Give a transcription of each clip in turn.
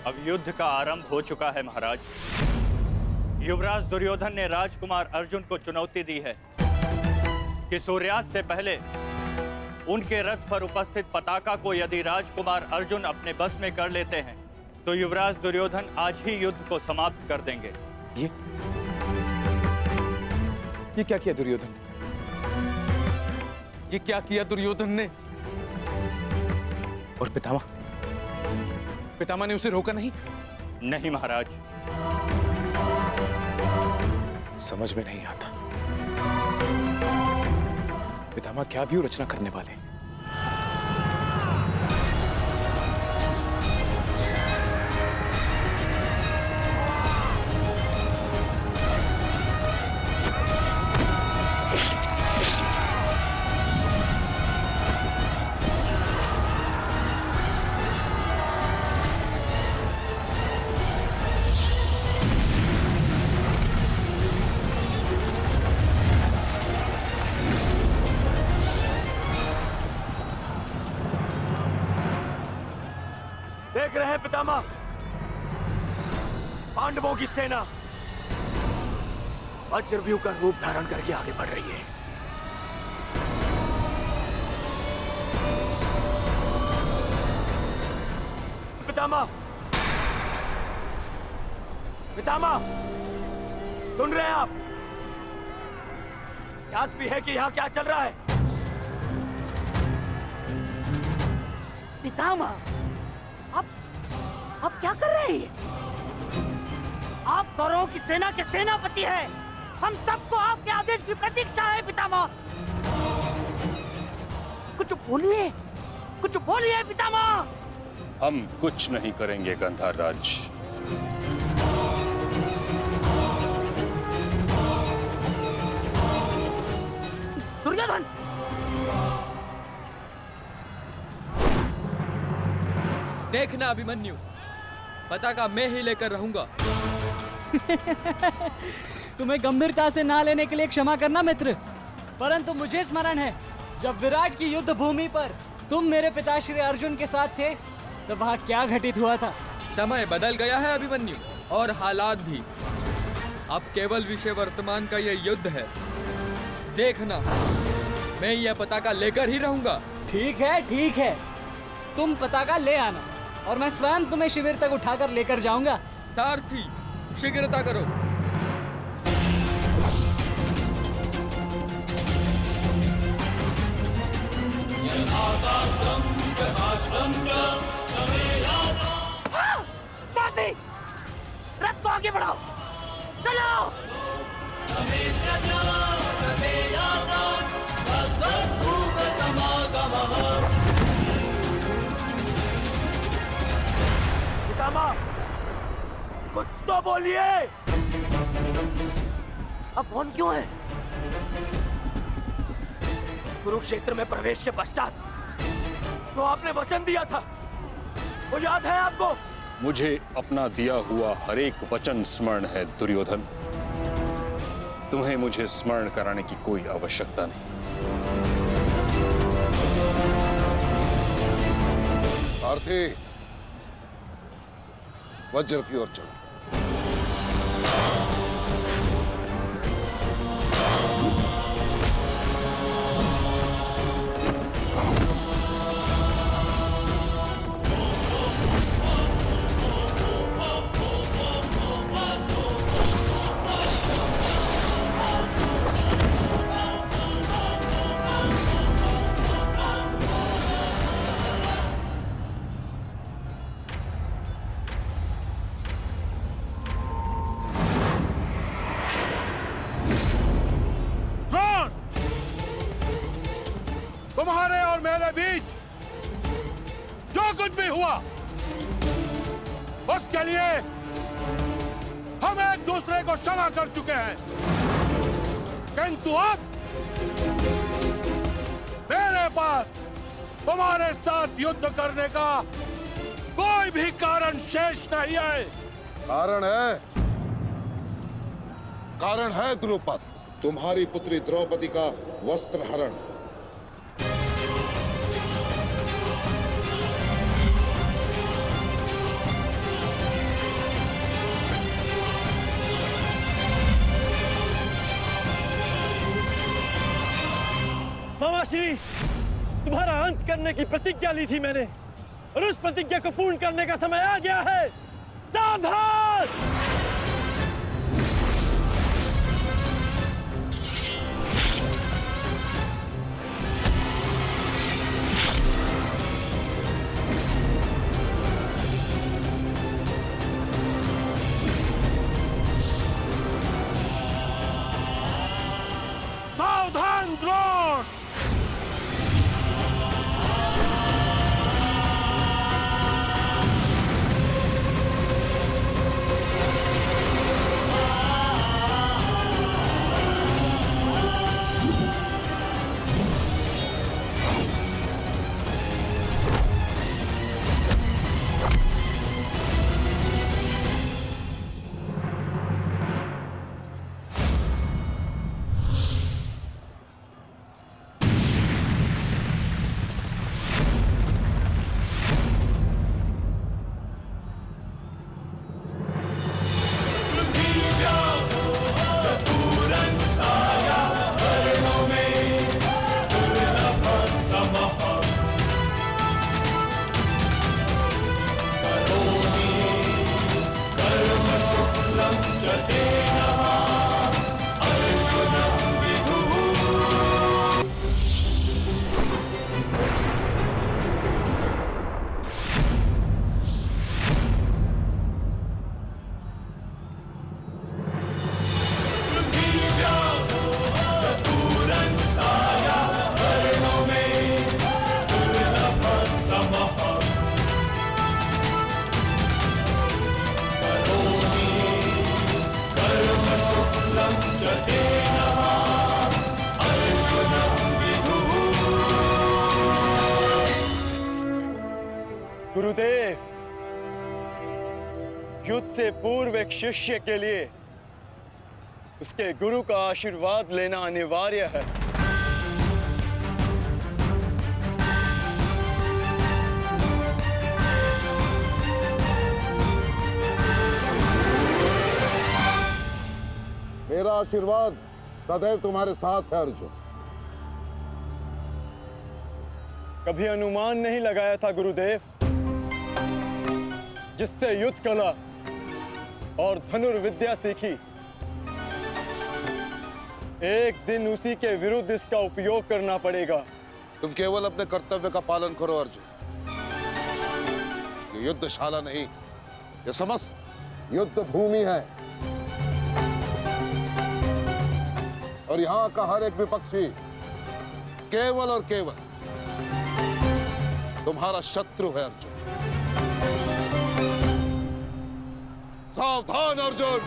अब युद्ध का आरंभ हो चुका है महाराज। युवराज दुर्योधन ने राजकुमार अर्जुन को चुनौती दी है कि सूर्यास्त से पहले उनके रथ पर उपस्थित पताका को यदि राजकुमार अर्जुन अपने बस में कर लेते हैं तो युवराज दुर्योधन आज ही युद्ध को समाप्त कर देंगे। ये क्या किया दुर्योधन? ये क्या किया दुर्योधन ने? और पितामह ने उसे रोका नहीं? नहीं महाराज। समझ में नहीं आता पितामह क्या भी रचना करने वाले। देख रहे हैं पितामह, पांडवों की सेना वज्रव्यूह का रूप धारण करके आगे बढ़ रही है। पितामह, पितामह, सुन रहे हैं आप? याद भी है कि यहाँ क्या चल रहा है? पितामह, आप क्या कर रहे हैं? आप कौरवों की सेना के सेनापति हैं। हम सबको आपके आदेश की प्रतीक्षा है पितामह। कुछ बोलिए पितामह। हम कुछ नहीं करेंगे गंधार राज। दुर्योधन, देखना अभिमन्यु, पताका मैं ही लेकर रहूंगा। तुम्हें गंभीरता से ना लेने के लिए क्षमा करना मित्र, परंतु मुझे स्मरण है जब विराट की युद्ध भूमि पर तुम मेरे पिताश्री अर्जुन के साथ थे तो वहाँ क्या घटित हुआ था। समय बदल गया है अभिमन्यु, और हालात भी। अब केवल विषय वर्तमान का ये युद्ध है। देखना, मैं यह पताका लेकर ही रहूंगा। ठीक है, तुम पताका ले आना और मैं स्वयं तुम्हें शिविर तक उठाकर लेकर जाऊंगा। सारथी, शीघ्रता करो। सारथी, रथ को आगे बढ़ाओ, चलो। पितामह, कुछ तो बोलिए। अब मौन क्यों है? कुरुक्षेत्र में प्रवेश के पश्चात तो आपने वचन दिया था, वो याद है आपको? मुझे अपना दिया हुआ हर एक वचन स्मरण है दुर्योधन। तुम्हें मुझे स्मरण कराने की कोई आवश्यकता नहीं। सारथी, वज्र की ओर चलो। तुम्हारे और मेरे बीच जो कुछ भी हुआ उसके लिए हम एक दूसरे को क्षमा कर चुके हैं, किंतु अब मेरे पास तुम्हारे साथ युद्ध करने का कोई भी कारण शेष नहीं है। कारण है द्रुपद, तुम्हारी पुत्री द्रौपदी का वस्त्र हरण। पिताश्री, तुम्हारा अंत करने की प्रतिज्ञा ली थी मैंने, और उस प्रतिज्ञा को पूर्ण करने का समय आ गया है। सावधान! सावधान द्रोण! गुरुदेव, युद्ध से पूर्व एक शिष्य के लिए उसके गुरु का आशीर्वाद लेना अनिवार्य है। मेरा आशीर्वाद सदैव तुम्हारे साथ है अर्जुन। कभी अनुमान नहीं लगाया था गुरुदेव, जिससे युद्ध कला और धनुर्विद्या सीखी, एक दिन उसी के विरुद्ध इसका उपयोग करना पड़ेगा। तुम केवल अपने कर्तव्य का पालन करो अर्जुन। ये युद्धशाला नहीं, ये समस्त युद्ध भूमि है, और यहाँ का हर एक विपक्षी केवल और केवल तुम्हारा शत्रु है अर्जुन। सावधान अर्जुन!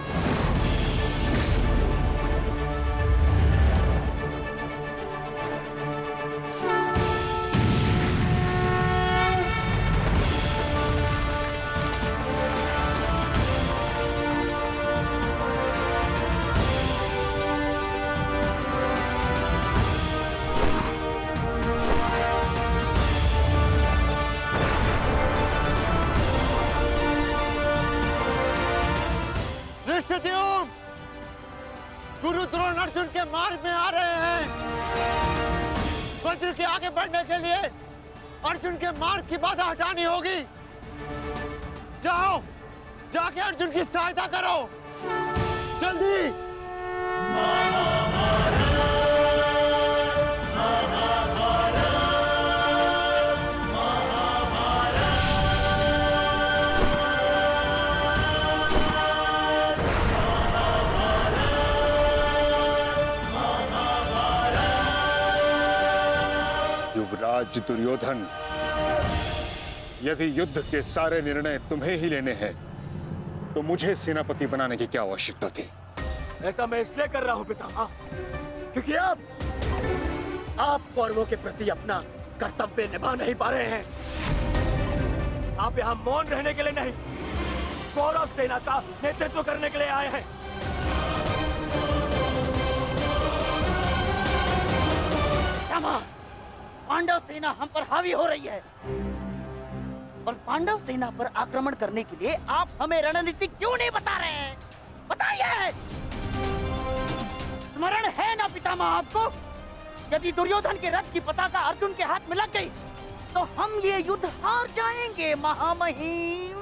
गुरु द्रोण अर्जुन के मार्ग में आ रहे हैं। वज्र के आगे बढ़ने के लिए अर्जुन के मार्ग की बाधा हटानी होगी। जाओ, जाके अर्जुन की सहायता करो, जल्दी। युवराज दुर्योधन, यदि युद्ध के सारे निर्णय तुम्हें ही लेने हैं, तो मुझे सेनापति बनाने की क्या आवश्यकता थी? ऐसा मैं इसलिए कर रहा हूं पितामह, क्योंकि आप कौरवों के प्रति अपना कर्तव्य निभा नहीं पा रहे हैं। आप यहाँ मौन रहने के लिए नहीं, कौरव सेना का नेतृत्व करने के लिए आए हैं। पांडव सेना हम पर हावी हो रही है, और पांडव सेना पर आक्रमण करने के लिए आप हमें रणनीति क्यों नहीं बता रहे हैं? बताइए। स्मरण है ना पितामह आपको यदि दुर्योधन के रथ की पताका अर्जुन के हाथ में लग गई तो हम ये युद्ध हार जाएंगे महामहिम,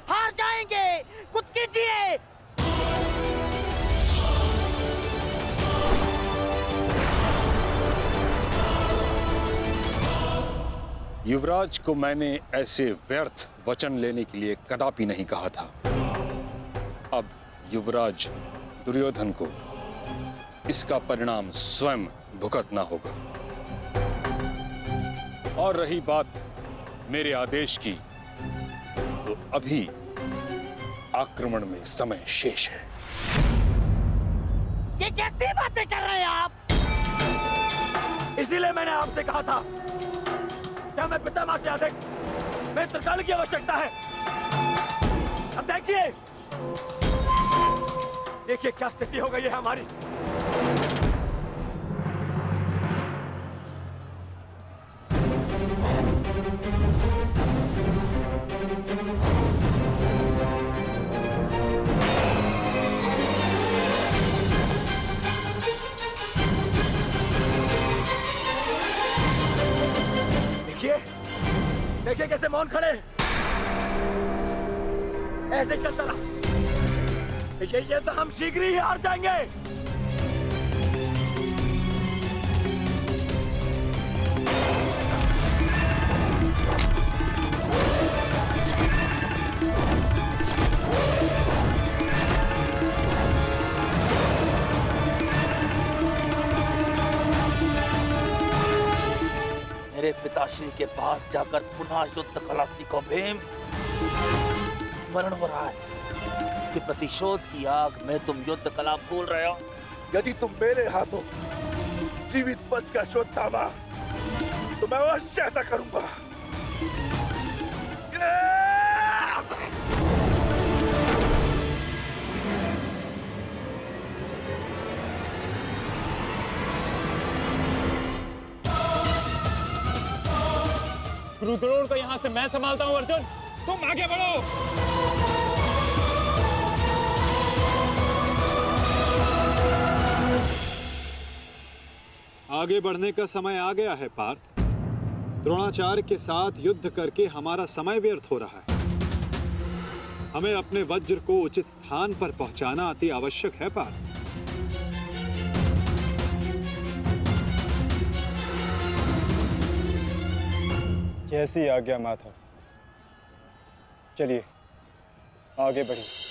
हार जाएंगे। कुछ कीजिए। युवराज को मैंने ऐसे व्यर्थ वचन लेने के लिए कदापि नहीं कहा था। अब युवराज दुर्योधन को इसका परिणाम स्वयं भुगतना होगा। और रही बात मेरे आदेश की, तो अभी आक्रमण में समय शेष है। ये कैसी बातें कर रहे हैं आप? इसीलिए मैंने आपसे कहा था कि हमें पितामह से अधिक मित्रगण की आवश्यकता है। अब देखिए देखिए क्या स्थिति हो गई है हमारी। देखिए कैसे मौन खड़े, ऐसे चलता रहा ये तो हम शीघ्र ही हार जाएंगे। मेरे पिताश्री के पास जाकर पुनः युद्ध कला सीखो भीम। स्मरण हो रहा है कि प्रतिशोध की आग में तुम युद्ध कला भूल रहे हो। यदि तुम मेरे हाथों जीवित बच का शोध थामा तो मैं अवश्य ऐसा करूंगा। गुरुद्रोण को यहाँ से मैं संभालता हूँ अर्जुन, तुम आगे बढ़ो। आगे बढ़ने का समय आ गया है पार्थ। द्रोणाचार्य के साथ युद्ध करके हमारा समय व्यर्थ हो रहा है। हमें अपने वज्र को उचित स्थान पर पहुंचाना अति आवश्यक है पार्थ। जैसी आज्ञा माता। चलिए आगे बढ़िए।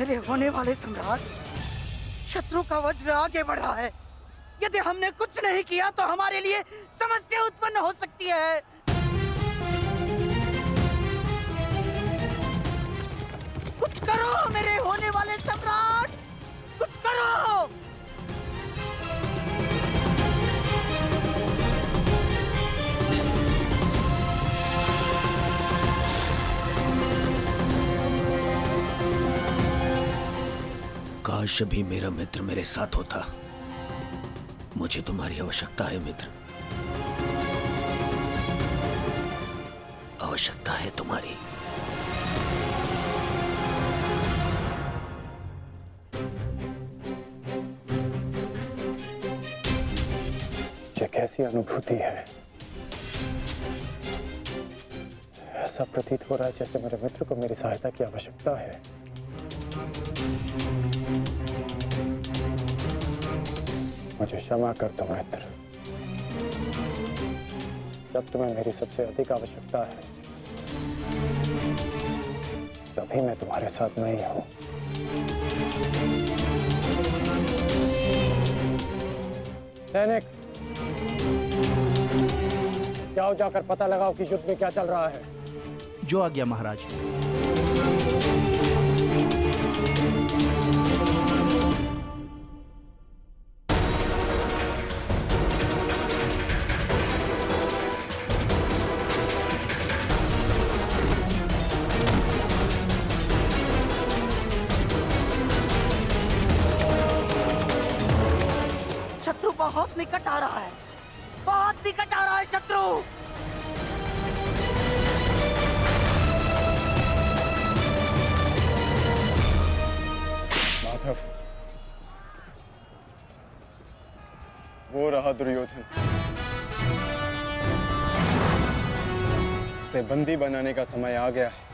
मेरे होने वाले सम्राट, शत्रु का वज्र आगे बढ़ रहा है। यदि हमने कुछ नहीं किया तो हमारे लिए समस्या उत्पन्न हो सकती है। कुछ करो मेरे होने वाले सम्राट, कुछ करो। काश भी मेरा मित्र मेरे साथ होता। मुझे तुम्हारी आवश्यकता है मित्र, आवश्यकता है तुम्हारी। ये कैसी अनुभूति है? ऐसा प्रतीत हो रहा है जैसे मेरे मित्र को मेरी सहायता की आवश्यकता है। मुझे क्षमा कर दो मित्र, जब तुम्हें मेरी सबसे अधिक आवश्यकता है तभी मैं तुम्हारे साथ नहीं हूं। सैनिक, जाओ जाकर पता लगाओ कि युद्ध में क्या चल रहा है। जो आज्ञा महाराज। निकट आ रहा है, बहुत निकट आ रहा है शत्रु। माधव, वो रहा दुर्योधन। उसे बंदी बनाने का समय आ गया है।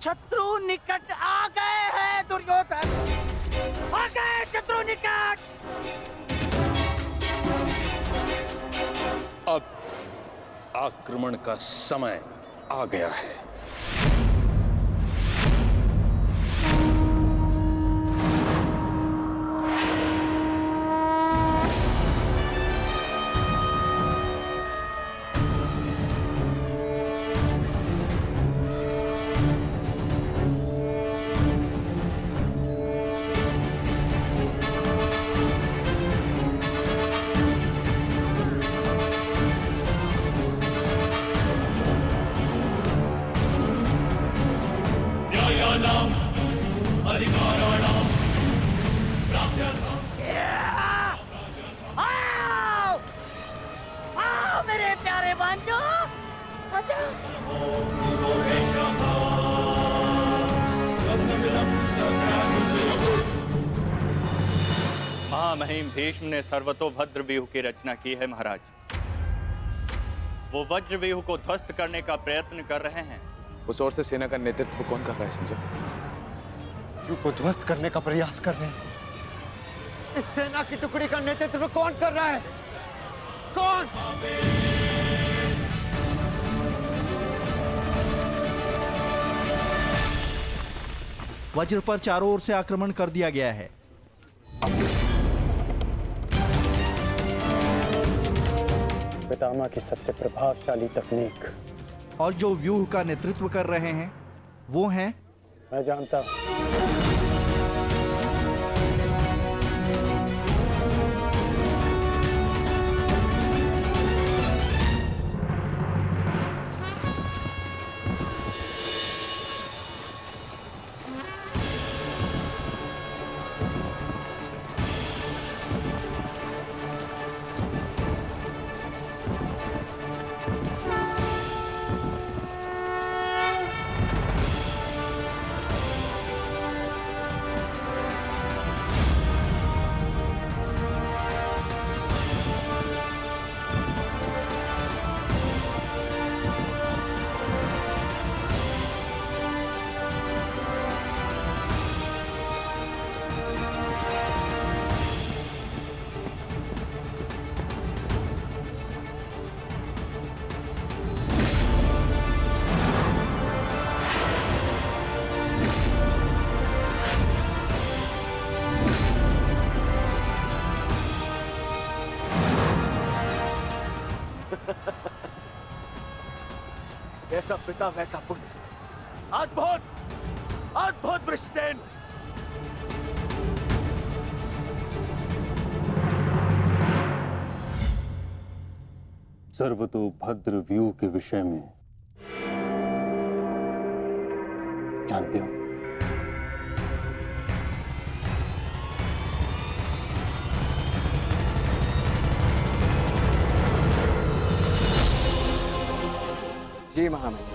शत्रु निकट आ गए हैं दुर्योधन, आ गए शत्रु निकट। अब आक्रमण का समय आ गया है। आओ, आओ मेरे प्यारे बंधु, आजा। महामहिम भीष्म ने सर्वतोभद्र व्यूह की रचना की है महाराज। वो वज्र व्यूह को ध्वस्त करने का प्रयत्न कर रहे हैं। उस ओर से सेना का नेतृत्व कौन कर रहा है संजय? व्यूह को ध्वस्त करने का प्रयास कर रहे हैं। इस सेना की टुकड़ी का नेतृत्व कौन कर रहा है? कौन? वज्र पर चारों ओर से आक्रमण कर दिया गया है। पितामह की सबसे प्रभावशाली तकनीक। और जो व्यूह का नेतृत्व कर रहे हैं वो हैं, मैं जानता हूं। जैसा पिता वैसा पुत्र। अद्भुत अद्भुत वृषसेन। सर्वतोभद्र व्यूह के विषय में जानते हो? जी महामहिम,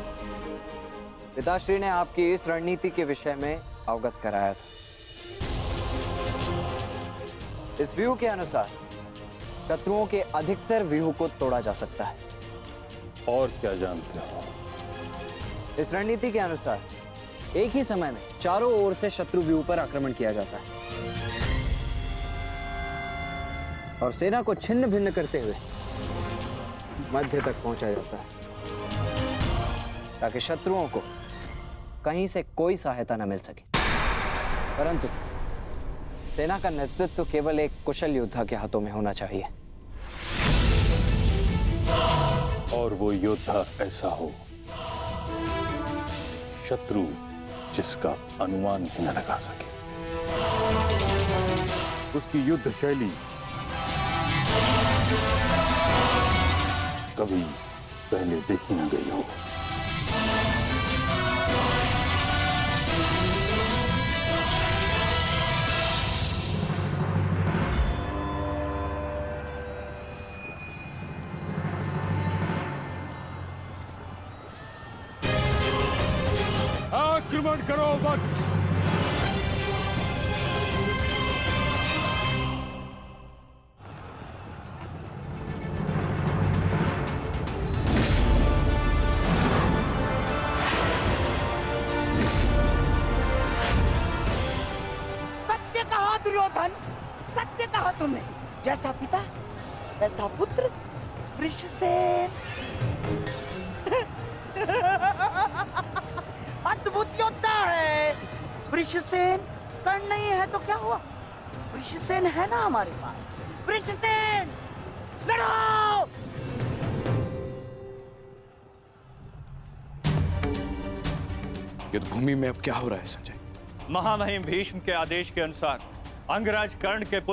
पिताश्री ने आपकी इस रणनीति के विषय में अवगत कराया था। इस व्यूह के अनुसार शत्रुओं के अधिकतर व्यूह को तोड़ा जा सकता है। और क्या जानते हो? इस रणनीति के अनुसार एक ही समय में चारों ओर से शत्रु व्यूह पर आक्रमण किया जाता है और सेना को छिन्न भिन्न करते हुए मध्य तक पहुंचा जाता है ताकि शत्रुओं को कहीं से कोई सहायता न मिल सके। परंतु सेना का नेतृत्व केवल एक कुशल योद्धा के हाथों में होना चाहिए। और वो योद्धा ऐसा हो शत्रु जिसका अनुमान भी न लगा सके। उसकी युद्ध शैली कभी पहले देखी ना गई हो। आक्रमण करो वत्स। सत्य कहा दुर्योधन, सत्य कहा तुमने। जैसा पिता वैसा पुत्र वृषसेन। अद्भुत योद्धा है वृषसेन। कर्ण नहीं है तो क्या हुआ, वृषसेन है ना हमारे पास। वृषसेन लड़ो। युद्ध भूमि में अब क्या हो रहा है संजय? महामहिम भीष्म के आदेश के अनुसार अंगराज कर्ण के पुत्र